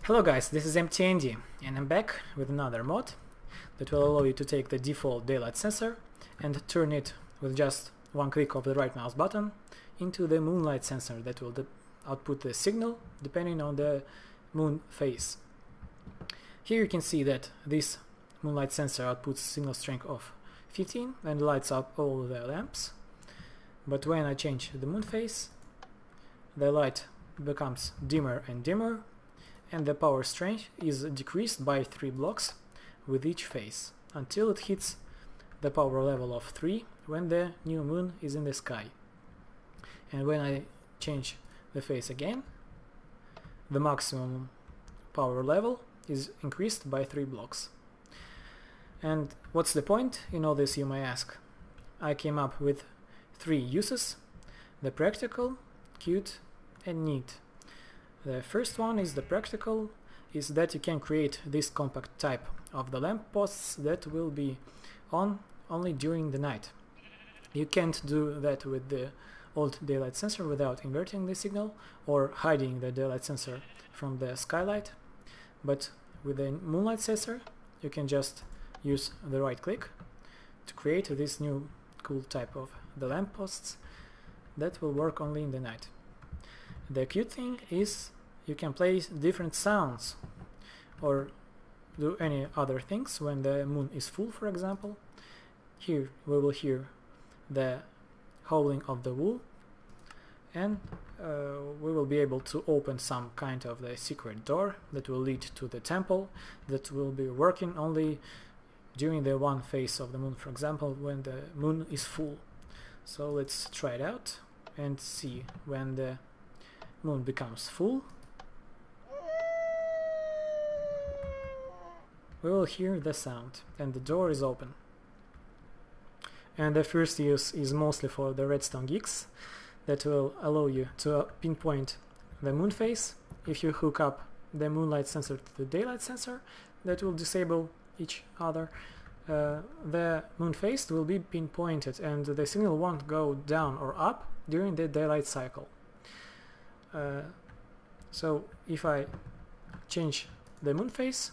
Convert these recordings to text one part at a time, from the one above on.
Hello guys, this is MTandi and I'm back with another mod that will allow you to take the default daylight sensor and turn it with just one click of the right mouse button into the Moonlight Sensor that will output the signal depending on the moon phase. Here you can see that this Moonlight Sensor outputs signal strength of 15 and lights up all the lamps, but when I change the moon phase, the light becomes dimmer and dimmer, and the power strength is decreased by 3 blocks with each phase until it hits the power level of 3 when the new moon is in the sky. And when I change the phase again, the maximum power level is increased by 3 blocks. And what's the point in all this, you may ask? I came up with 3 uses: the practical, cute and neat. The first one is the practical, is that you can create this compact type of the lamp posts that will be on only during the night. You can't do that with the old daylight sensor without inverting the signal or hiding the daylight sensor from the skylight, but with the Moonlight Sensor you can just use the right click to create this new cool type of the lamp posts that will work only in the night. The cute thing is you can play different sounds or do any other things when the moon is full, for example. Here we will hear the howling of the wool, and we will be able to open some kind of the secret door that will lead to the temple that will be working only during the one phase of the moon, for example, when the moon is full. So let's try it out and see. When the moon becomes full, we will hear the sound and the door is open. And the first use is mostly for the Redstone geeks, that will allow you to pinpoint the moon phase. If you hook up the Moonlight Sensor to the daylight sensor, that will disable each other. The moon phase will be pinpointed and the signal won't go down or up during the daylight cycle. So if I change the moon phase,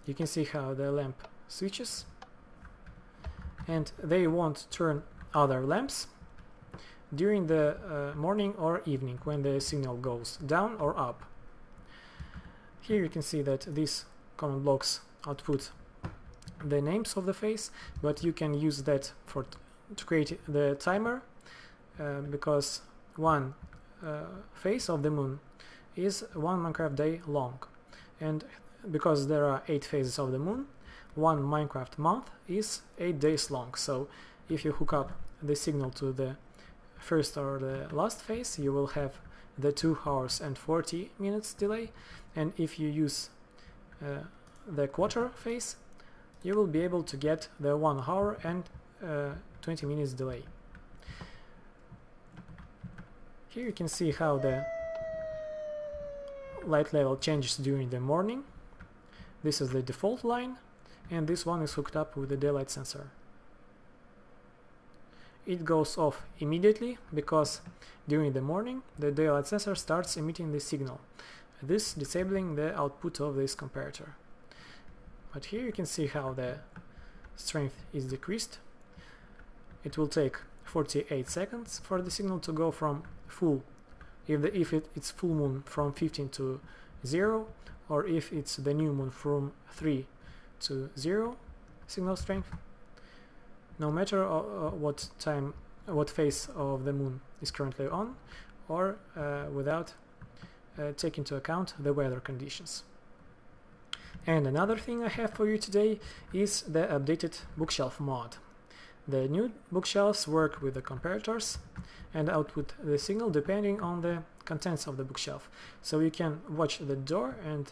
you can see how the lamp switches, and they won't turn other lamps during the morning or evening when the signal goes down or up. Here you can see that these command blocks output the names of the phase, but you can use that to create the timer, because one phase of the moon is 1 Minecraft day long, and because there are 8 phases of the moon, 1 Minecraft month is 8 days long. So if you hook up the signal to the first or the last phase, you will have the 2 hours and 40 minutes delay, and if you use the quarter phase, you will be able to get the 1 hour and 20 minutes delay. Here you can see how the light level changes during the morning. This is the default line, and this one is hooked up with the daylight sensor. It goes off immediately because during the morning the daylight sensor starts emitting the signal, this disabling the output of this comparator. But here you can see how the strength is decreased. It will take 48 seconds for the signal to go from full, if it's full moon, from 15 to 0, or if it's the new moon from 3 to 0 signal strength. No matter what phase of the moon is currently on, or without taking into account the weather conditions. And another thing I have for you today is the updated bookshelf mod. The new bookshelves work with the comparators and output the signal depending on the contents of the bookshelf. So you can watch the door and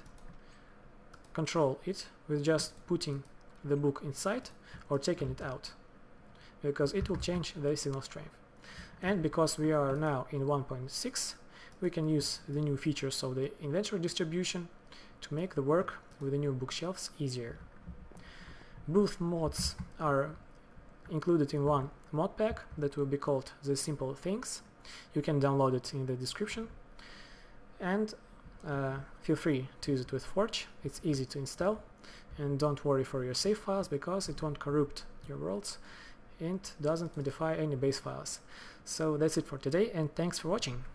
control it with just putting the book inside or taking it out, because it will change the signal strength. And because we are now in 1.6, we can use the new features of the inventory distribution to make the work with the new bookshelves easier. Both mods are included in one mod pack that will be called the Simple Things. You can download it in the description. And feel free to use it with Forge. It's easy to install, and don't worry for your save files because it won't corrupt your worlds and doesn't modify any base files. So that's it for today, and thanks for watching.